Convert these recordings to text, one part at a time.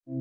Hey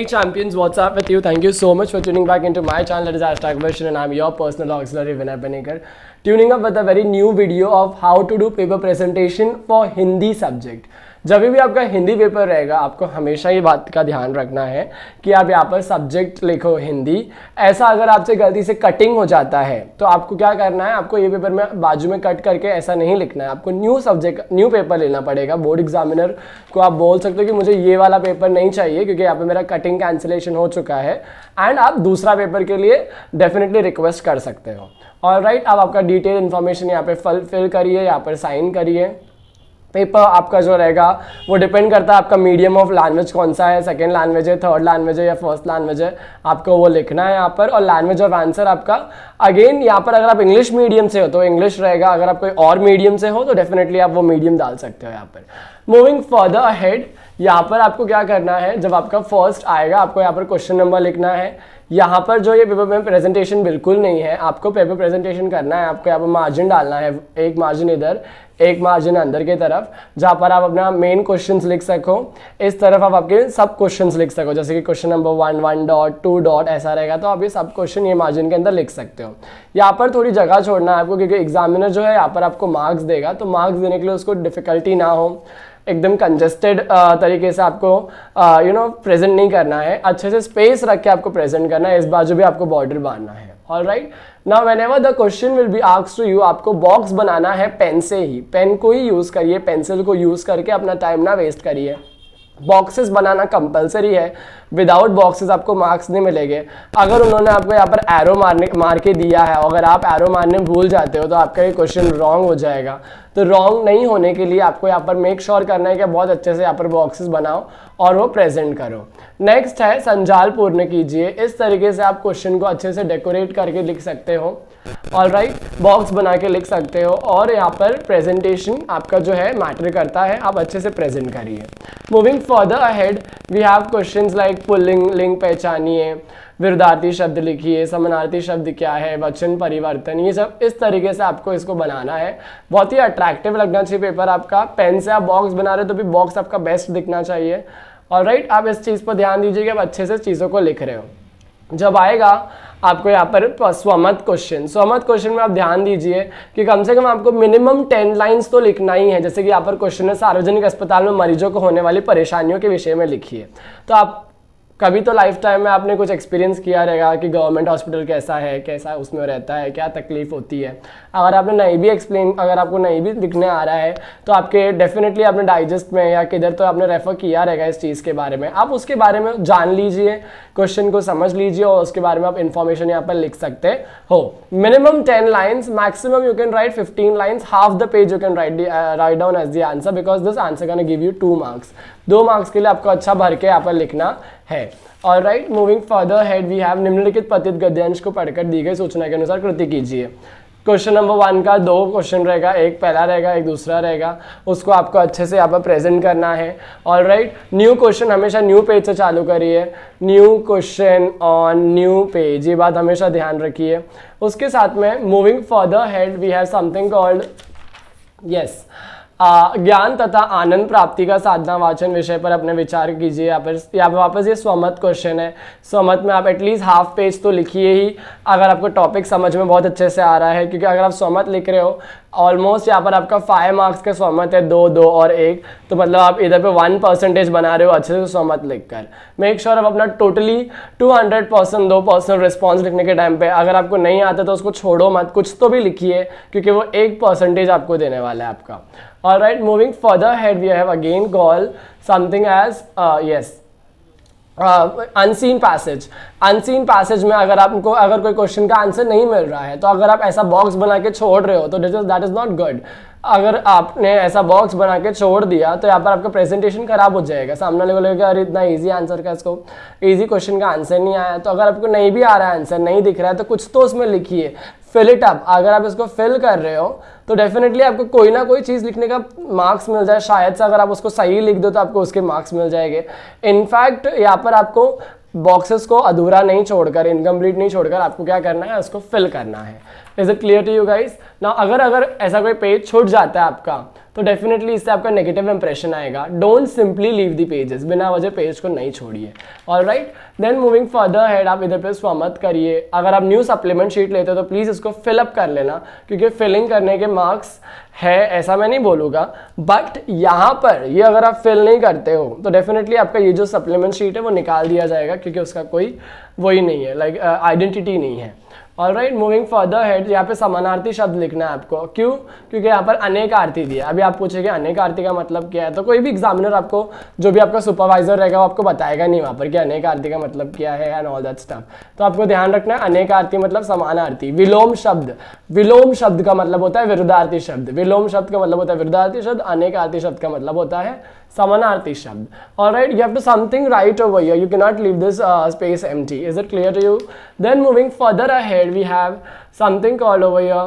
champions, what's up with you? Thank you so much for tuning back into my channel. That is #Version and I'm your personal auxiliary Vinay Panikar. Tuning up with a very new video of how to do paper presentation for Hindi subject. जब भी आपका Hindi paper रहेगा आपको हमेशा ये बात का ध्यान रखना है कि आप यहाँ पर सब्जेक्ट लिखो हिंदी। ऐसा अगर आपसे गलती से कटिंग हो जाता है तो आपको क्या करना है, आपको ये पेपर में बाजू में कट करके ऐसा नहीं लिखना है, आपको न्यू सब्जेक्ट न्यू पेपर लेना पड़ेगा। बोर्ड एग्जामिनर को आप बोल सकते हो कि मुझे ये वाला पेपर नहीं चाहिए क्योंकि यहाँ पे मेरा कटिंग कैंसिलेशन हो चुका है, एंड आप दूसरा पेपर के लिए डेफिनेटली रिक्वेस्ट कर सकते हो। ऑलराइट, अब आपका डिटेल इन्फॉर्मेशन यहाँ पे फिल करिए, यहाँ पर साइन करिए। पेपर आपका जो रहेगा वो डिपेंड करता है आपका मीडियम ऑफ लैंग्वेज कौन सा है, सेकंड लैंग्वेज है, थर्ड लैंग्वेज है या फर्स्ट लैंग्वेज है, आपको वो लिखना है यहाँ पर। और लैंग्वेज ऑफ आंसर आपका अगेन यहाँ पर अगर आप इंग्लिश मीडियम से हो तो इंग्लिश रहेगा, अगर आप कोई और मीडियम से हो तो डेफिनेटली आप वो मीडियम डाल सकते हो यहाँ पर। मूविंग फर्दर अहेड, यहाँ पर आपको क्या करना है, जब आपका फर्स्ट आएगा आपको यहाँ पर क्वेश्चन नंबर लिखना है। यहाँ पर जो ये पेपर में प्रेजेंटेशन बिल्कुल नहीं है, आपको पेपर प्रेजेंटेशन करना है। आपको यहाँ पर मार्जिन डालना है, एक मार्जिन इधर एक मार्जिन अंदर की तरफ, जहाँ पर आप अपना मेन क्वेश्चंस लिख सको। इस तरफ आप आपके सब क्वेश्चंस लिख सको, जैसे कि क्वेश्चन नंबर 1 1 डॉट 2 डॉट ऐसा रहेगा तो आप ये सब क्वेश्चन ये मार्जिन के अंदर लिख सकते हो। यहाँ पर थोड़ी जगह छोड़ना है आपको क्योंकि एग्जामिनर जो है यहाँ पर आपको मार्क्स देगा, तो मार्क्स देने के लिए उसको डिफिकल्टी ना हो, एकदम कंजेस्टेड तरीके से आपको प्रेजेंट नहीं करना है, अच्छे से स्पेस रख के आपको प्रेजेंट करना है। इस बाजू भी आपको बॉर्डर बांधना है। Alright, now whenever the question will be asked to you, आपको बॉक्स बनाना है पेन से ही, पेन को ही यूज करिए, पेंसिल को यूज करके अपना टाइम ना वेस्ट करिए। बॉक्सेस बनाना कंपलसरी है, विदाउट बॉक्सेस आपको मार्क्स नहीं मिलेंगे। अगर उन्होंने आपको यहाँ पर एरो मार के दिया है, अगर आप एरो मारने भूल जाते हो तो आपका ये क्वेश्चन रॉन्ग हो जाएगा। तो रॉन्ग नहीं होने के लिए आपको यहाँ पर मेक श्योर करना है कि बहुत अच्छे से यहाँ पर बॉक्सेस बनाओ और वो प्रेजेंट करो। नेक्स्ट है संजाल पूर्ण कीजिए। इस तरीके से आप क्वेश्चन को अच्छे से डेकोरेट करके लिख सकते हो। ऑलराइट, बॉक्स बना के लिख सकते हो और यहाँ पर प्रेजेंटेशन आपका जो है मैटर करता है, आप अच्छे से प्रेजेंट करिए। Moving further ahead we have questions like पुल्लिंग लिंग पहचानिए, विरुद्धार्थी शब्द लिखिए, समानार्थी शब्द क्या है, वचन परिवर्तन, ये सब इस तरीके से आपको इसको बनाना है। बहुत ही अट्रैक्टिव लगना चाहिए पेपर आपका। पेन से आप बॉक्स बना रहे हो तो भी बॉक्स आपका बेस्ट दिखना चाहिए। ऑलराइट, आप इस चीज़ पर ध्यान दीजिए कि आप अच्छे से चीज़ों को लिख रहे हो। जब आएगा आपको यहाँ पर स्वमत क्वेश्चन में आप ध्यान दीजिए कि कम से कम आपको मिनिमम 10 लाइंस तो लिखना ही है। जैसे कि यहाँ पर क्वेश्चन है सार्वजनिक अस्पताल में मरीजों को होने वाली परेशानियों के विषय में लिखिए। तो आप कभी तो लाइफ टाइम में आपने कुछ एक्सपीरियंस किया रहेगा कि गवर्नमेंट हॉस्पिटल कैसा है, कैसा उसमें रहता है, क्या तकलीफ होती है। अगर आपने अगर आपको नहीं भी लिखने आ रहा है तो आपके डेफिनेटली आपने डाइजेस्ट में या किधर तो आपने रेफर किया रहेगा इस चीज़ के बारे में। आप उसके बारे में जान लीजिए, क्वेश्चन को समझ लीजिए और उसके बारे में आप इन्फॉर्मेशन यहाँ पर लिख सकते हो। Minimum 10 lines, maximum you can write 15 lines, half the page you can write down as the answer because this answer can give you 2 marks. 2 marks के लिए आपको अच्छा भर के यहाँ पर लिखना है। Alright, moving further head we have निम्नलिखित पतित गद्यांश को पढ़कर दी गई सूचना के अनुसार कृति कीजिए। क्वेश्चन नंबर 1 का 2 क्वेश्चन रहेगा, एक पहला रहेगा एक दूसरा रहेगा, उसको आपको अच्छे से यहाँ पर प्रेजेंट करना है। ऑलराइट, न्यू क्वेश्चन हमेशा न्यू पेज से चालू करिए, new question on new page, ये बात हमेशा ध्यान रखिए। उसके साथ में moving further head we have something called ज्ञान तथा आनंद प्राप्ति का साधना वाचन विषय पर अपने विचार कीजिए। यहाँ पर वापस ये स्वमत क्वेश्चन है। स्वमत में आप एटलीस्ट हाफ पेज तो लिखिए ही अगर आपको टॉपिक समझ में बहुत अच्छे से आ रहा है, क्योंकि अगर आप स्वमत लिख रहे हो ऑलमोस्ट यहाँ पर आपका 5 मार्क्स का स्वमत है, 2 2 और 1, तो मतलब आप इधर पे 1% बना रहे हो अच्छे से स्वमत लिखकर। मेक श्योर आप अपना टोटली 200% 2% रिस्पॉन्स लिखने के टाइम पे अगर आपको नहीं आता तो उसको छोड़ो मत, कुछ तो भी लिखिए क्योंकि वो 1% आपको देने वाला है आपका। Alright, moving further head we have again call something as unseen passage में अगर कोई क्वेश्चन का आंसर नहीं मिल रहा है तो अगर आप ऐसा बॉक्स बना के छोड़ रहे हो तो दैट इज नॉट गुड। अगर आपने ऐसा बॉक्स बना के छोड़ दिया तो यहाँ पर आपका प्रेजेंटेशन खराब हो जाएगा, सामने वाले बोलेगा अरे इतना इजी आंसर का, इसको इजी क्वेश्चन का आंसर नहीं आया। तो अगर आपको नहीं भी आ रहा है आंसर, नहीं दिख रहा है तो कुछ तो उसमें लिखिए, फिल इट अप। अगर आप इसको फिल कर रहे हो तो डेफिनेटली आपको कोई ना कोई चीज़ लिखने का मार्क्स मिल जाए, शायद से अगर आप उसको सही लिख दो तो आपको उसके मार्क्स मिल जाएंगे। इनफैक्ट यहाँ पर आपको बॉक्सेस को अधूरा नहीं छोड़कर, इनकम्प्लीट नहीं छोड़कर आपको क्या करना है, उसको फिल करना है। Is it clear to you guys? ना अगर ऐसा कोई पेज छूट जाता है आपका तो डेफिनेटली इससे आपका नेगेटिव इंप्रेशन आएगा। Don't simply leave the pages, बिना वजह पेज को नहीं छोड़िए। Alright, then moving further head, आप इधर पे स्व मत करिए। अगर आप न्यू सप्लीमेंट शीट लेते हो तो प्लीज़ इसको फिलअप कर लेना, क्योंकि फिलिंग करने के मार्क्स है ऐसा मैं नहीं बोलूँगा, बट यहाँ पर ये अगर आप फिल नहीं करते हो तो डेफिनेटली आपका ये जो सप्लीमेंट शीट है वो निकाल दिया जाएगा, क्योंकि उसका कोई वही नहीं है, लाइक आइडेंटिटी नहीं है। ऑलराइट, मूविंग फर्दर हेड, यहाँ पे समानार्थी शब्द लिखना है आपको। क्यों? क्योंकि यहाँ पर अनेक आरती दिया। अभी आप पूछेंगे अनेक आरती का मतलब क्या है, तो कोई भी एग्जामिनर आपको, जो भी आपका सुपरवाइजर रहेगा, वो आपको बताएगा नहीं वहाँ पर कि अनेक आरती का मतलब क्या है एंड ऑल दैट स्टफ। तो आपको ध्यान रखना है अनेक आरती मतलब समानार्थी। विलोम शब्द, विलोम शब्द का मतलब होता है विरुद्धार्थी शब्द, विलोम शब्द का मतलब होता है विरुद्धार्थी शब्द, अनेक आरती शब्द का मतलब होता है समानार्थी शब्द। Alright, you have to something right over here, you cannot leave this space empty. Is it clear to you? Then moving further ahead, we have something called over here,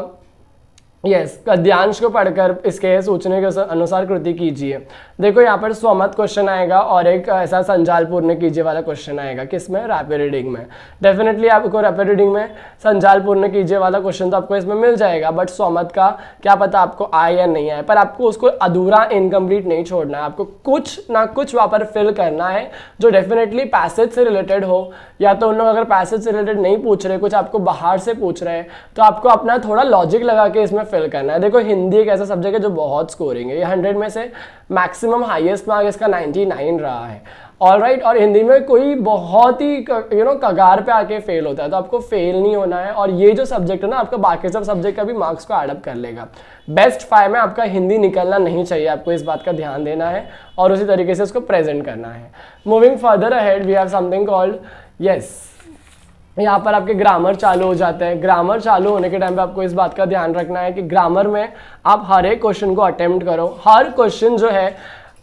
yes, गद्यांश को पढ़कर इसके सूचने के अनुसार कृति कीजिए। देखो यहाँ पर स्वमत क्वेश्चन आएगा और एक ऐसा संजाल पूर्ण कीजिए वाला क्वेश्चन आएगा। किसमें? रैपिड रीडिंग में। डेफिनेटली आपको रैपिड रीडिंग में संजाल पूर्ण कीजिए वाला क्वेश्चन तो आपको इसमें मिल जाएगा, बट स्वमत का क्या पता आपको आए या नहीं आए, पर आपको उसको अधूरा इनकम्प्लीट नहीं छोड़ना है। आपको कुछ ना कुछ वहाँ पर फिल करना है जो डेफिनेटली पैसेज से रिलेटेड हो, या तो उन लोग अगर पैसेज से रिलेटेड नहीं पूछ रहे, कुछ आपको बाहर से पूछ रहे हैं, तो आपको अपना थोड़ा लॉजिक लगा के इसमें फिल करना है। देखो हिंदी एक ऐसा सब्जेक्ट है जो बहुत स्कोरिंग है, ये 100 में से मैक्सिमम हाईएस्ट मार्क इसका 99 रहा है। ऑलराइट, और हिंदी में कोई बहुत ही कगार पे आके फेल होता है, तो आपको फेल नहीं होना है। और ये जो सब्जेक्ट है ना, आपका बाकी सब सब्जेक्ट का भी मार्क्स को एडअप कर लेगा। बेस्ट 5 में आपका हिंदी निकलना नहीं चाहिए, आपको इस बात का ध्यान देना है और उसी तरीके से उसको प्रेजेंट करना है। Moving further ahead, we have something called, yes, यहाँ पर आपके ग्रामर चालू हो जाते हैं। ग्रामर चालू होने के टाइम पे आपको इस बात का ध्यान रखना है कि ग्रामर में आप हर एक क्वेश्चन को अटेम्प्ट करो। हर क्वेश्चन जो है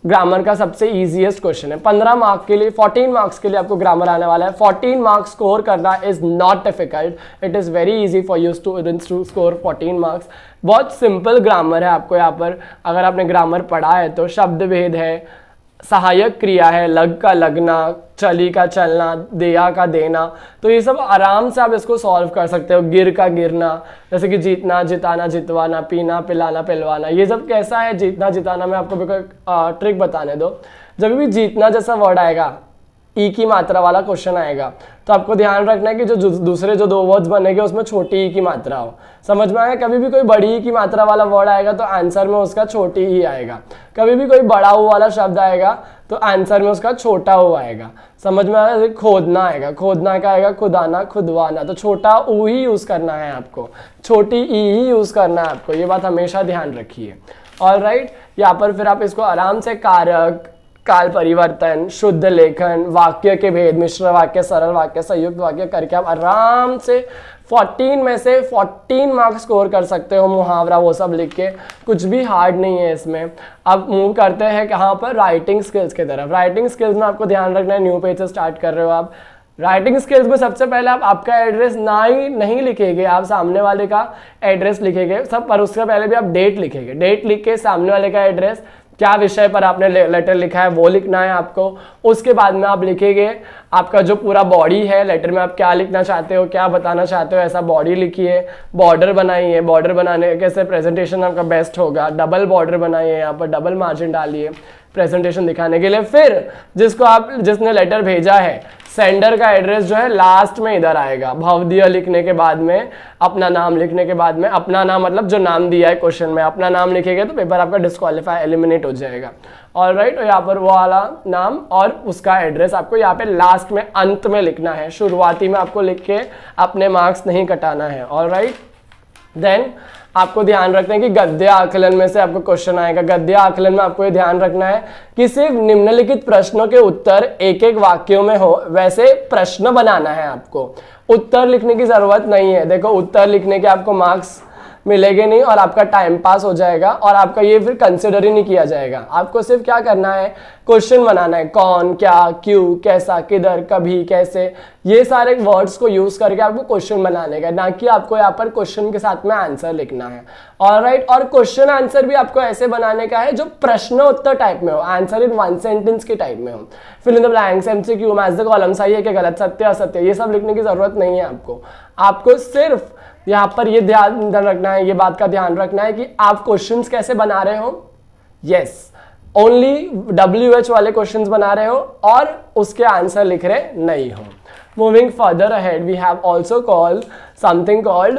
ग्रामर का सबसे इजीएस्ट क्वेश्चन है। 15 मार्क के लिए, 14 मार्क्स के लिए आपको ग्रामर आने वाला है। 14 मार्क्स स्कोर करना is not difficult, it is very easy for you students to score 14 marks. बहुत सिंपल ग्रामर है। आपको यहाँ पर अगर आपने ग्रामर पढ़ा है तो शब्द भेद है, सहायक क्रिया है, लग का लगना, चली का चलना, देया का देना, तो ये सब आराम से आप इसको सॉल्व कर सकते हो। गिर का गिरना, जैसे कि जीतना, जिताना, जितवाना, पीना, पिलाना, पिलवाना, ये सब कैसा है जीतना, जिताना में आपको ट्रिक बताने दो। जब भी जीतना जैसा वर्ड आएगा, ई की मात्रा वाला क्वेश्चन आएगा, तो आपको ध्यान रखना है कि जो दूसरे जो 2 वर्ड्स बनेंगे उसमें छोटी ई की मात्रा हो। समझ में आएगा? कभी भी कोई बड़ी ई की मात्रा वाला वर्ड आएगा तो आंसर में उसका छोटी ही आएगा। कभी भी कोई बड़ा ऊ वाला शब्द आएगा तो आंसर में उसका छोटा ऊ आएगा। समझ में आएगा? खोदना आएगा, खोदना का आएगा खुदाना, खुदवाना, तो छोटा ऊ ही यूज करना है आपको, छोटी ई ही यूज करना है आपको। ये बात हमेशा ध्यान रखिए। ऑलराइट, यहाँ पर फिर आप इसको आराम से कारक, काल परिवर्तन, शुद्ध लेखन, वाक्य के भेद, मिश्र वाक्य, सरल वाक्य, संयुक्त वाक्य करके आप आराम से 14 में से 14 मार्क्स स्कोर कर सकते हो। मुहावरा वो सब लिख के, कुछ भी हार्ड नहीं है इसमें। अब मूव करते हैं कहाँ पर? राइटिंग स्किल्स की तरफ। राइटिंग स्किल्स में आपको ध्यान रखना है, न्यू पेज से स्टार्ट कर रहे हो आप। राइटिंग स्किल्स में सबसे पहले आप आपका एड्रेस नहीं लिखेंगे, आप सामने वाले का एड्रेस लिखेंगे सब, पर उससे पहले भी आप डेट लिखेंगे। डेट लिख के सामने वाले का एड्रेस, क्या विषय पर आपने लेटर लिखा है वो लिखना है आपको। उसके बाद में आप लिखेंगे आपका जो पूरा बॉडी है, लेटर में आप क्या लिखना चाहते हो, क्या बताना चाहते हो, ऐसा बॉडी लिखिए। बॉर्डर बनाइए, बॉर्डर बनाने कैसे प्रेजेंटेशन आपका बेस्ट होगा। डबल बॉर्डर बनाइए, यहाँ पर डबल मार्जिन डालिए प्रेजेंटेशन दिखाने के लिए। फिर जिसने लेटर भेजा है, सेंडर का एड्रेस जो है लास्ट में इधर आएगा। भवदीय लिखने के बाद में, अपना नाम लिखने के बाद में, अपना नाम मतलब जो नाम दिया है क्वेश्चन में, अपना नाम लिखेंगे तो पेपर आपका डिस्क्वालीफाई, एलिमिनेट हो जाएगा। ऑलराइट, और यहाँ पर वो वाला नाम और उसका एड्रेस आपको यहाँ पे लास्ट में, अंत में लिखना है। शुरुआती में आपको लिख के अपने मार्क्स नहीं कटाना है। ऑलराइट, देन आपको ध्यान रखना है कि गद्य आकलन में से आपको क्वेश्चन आएगा। गद्य आकलन में आपको ये ध्यान रखना है कि सिर्फ निम्नलिखित प्रश्नों के उत्तर एक एक वाक्यों में हो, वैसे प्रश्न बनाना है आपको। उत्तर लिखने की जरूरत नहीं है। देखो उत्तर लिखने के आपको मार्क्स मिलेंगे नहीं और आपका टाइम पास हो जाएगा और आपका ये फिर कंसिडर ही नहीं किया जाएगा। आपको सिर्फ क्या करना है, क्वेश्चन बनाना है, कौन, क्या, क्यों, कैसा, किधर, कभी, कैसे, ये सारे वर्ड्स को यूज करके आपको क्वेश्चन बनाने का, ना कि आपको यहाँ पर क्वेश्चन के साथ में आंसर लिखना है। ऑलराइट, और क्वेश्चन आंसर भी आपको ऐसे बनाने का है जो प्रश्न उत्तर टाइप में हो, आंसर इन वन सेंटेंस के टाइप में हो। Fill in the blanks, MCQ, match the column, सही है कि गलत, सत्य असत्य, ये सब लिखने की जरूरत नहीं है आपको। आपको सिर्फ यहाँ पर ये ध्यान रखना है, ये बात का ध्यान रखना है कि आप क्वेश्चंस कैसे बना रहे हो। यस, ओनली WH वाले क्वेश्चंस बना रहे हो और उसके आंसर लिख रहे नहीं हो। Moving further ahead, we have also called something called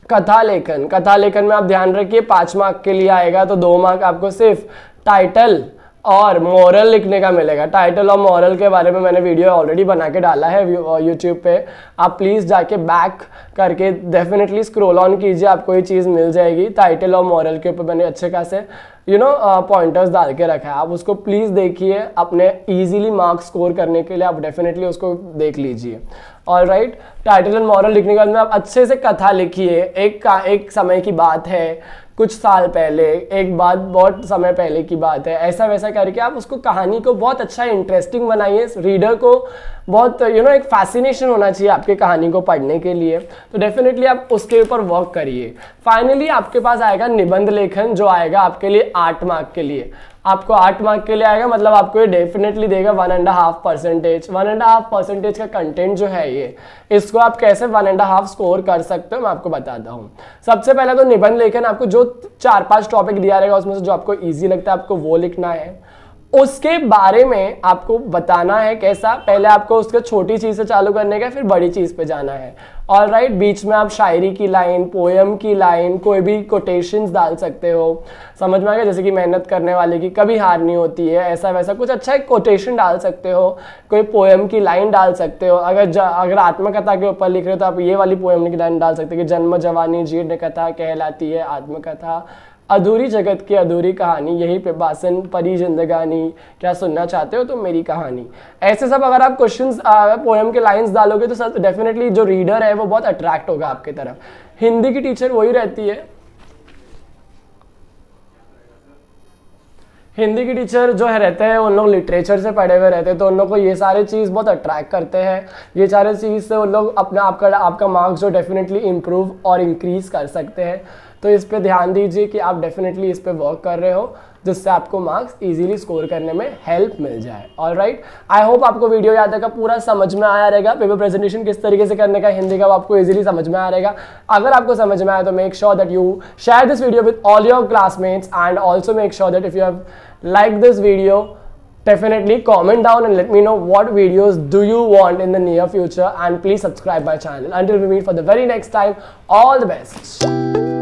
कथा लेखन। कथा लेखन में आप ध्यान रखिए 5 मार्क के लिए आएगा, तो 2 मार्क आपको सिर्फ टाइटल और मॉरल लिखने का मिलेगा। टाइटल और मॉरल के बारे में मैंने वीडियो ऑलरेडी बना के डाला है यूट्यूब पे, आप प्लीज़ जाके बैक करके डेफिनेटली स्क्रॉल ऑन कीजिए, आपको ये चीज़ मिल जाएगी। टाइटल और मॉरल के ऊपर मैंने अच्छे खासे पॉइंटर्स डाल के रखा है, आप उसको प्लीज़ देखिए, अपने ईजिली मार्क्स स्कोर करने के लिए आप डेफिनेटली उसको देख लीजिए। ऑलराइट, टाइटल एंड मॉरल लिखने के बाद में आप अच्छे से कथा लिखिए। एक समय की बात है, कुछ साल पहले, एक बात बहुत समय पहले की बात है, ऐसा वैसा करके आप उसको, कहानी को बहुत अच्छा इंटरेस्टिंग बनाइए। रीडर को बहुत एक फैसिनेशन होना चाहिए आपके कहानी को पढ़ने के लिए, तो डेफिनेटली आप उसके ऊपर वर्क करिए। फाइनली आपके पास आएगा निबंध लेखन, जो आएगा आपके लिए 8 मार्क के लिए। आपको 8 मार्क के लिए आएगा, मतलब आपको ये डेफिनेटली देगा 1.5%। 1.5% का कंटेंट जो है ये, इसको आप कैसे 1.5 स्कोर कर सकते हो मैं आपको बताता हूँ। सबसे पहले तो निबंध लेखन, आपको जो 4-5 टॉपिक दिया रहेगा उसमें से जो आपको ईजी लगता है आपको वो लिखना है। उसके बारे में आपको बताना है कैसा, पहले आपको उसके छोटी चीज से चालू करने का, फिर बड़ी चीज पे जाना है। ऑलराइट, बीच में आप शायरी की लाइन, पोएम की लाइन, कोई भी कोटेशंस डाल सकते हो, समझ में आ गया, जैसे कि मेहनत करने वाले की कभी हार नहीं होती है, ऐसा वैसा कुछ अच्छा एक कोटेशन डाल सकते हो, कोई पोएम की लाइन डाल सकते हो। अगर आत्मकथा के ऊपर लिख रहे हो तो आप ये वाली पोएम की लाइन डाल सकते हो कि जन्म जवानी जीर्ण कथा कहलाती है आत्मकथा, अधूरी जगत की अधूरी कहानी, यही पे बासन परी जिंदगानी, क्या सुनना चाहते हो तो मेरी कहानी। ऐसे सब अगर आप क्वेश्चंस पोएम के लाइंस डालोगे तो डेफिनेटली जो रीडर है वो बहुत अट्रैक्ट होगा आपकी तरफ। हिंदी की टीचर वही रहती है, हिंदी की टीचर जो है रहते हैं उन लोग लिटरेचर से पढ़े हुए रहते हैं, तो उन लोग को ये सारे चीज़ बहुत अट्रैक्ट करते हैं। ये सारे चीज़ से उन लोग अपना आपका मार्क्स जो डेफिनेटली इम्प्रूव और इंक्रीज कर सकते हैं। तो इस पे ध्यान दीजिए कि आप डेफिनेटली इस पे वर्क कर रहे हो, जिससे आपको मार्क्स इजीली स्कोर करने में हेल्प मिल जाए। ऑलराइट, आई होप आपको वीडियो याद आएगा, पूरा समझ में आया रहेगा, पेपर प्रेजेंटेशन किस तरीके से करने का हिंदी का, वो आपको इजीली समझ में आया रहेगा। अगर आपको समझ में आया तो make sure that you share this video with all your classmates and also make sure that if you have liked this video, definitely comment down and let me know what videos do you want in the near future, and please subscribe my channel. Until we meet for the very next time, all the best.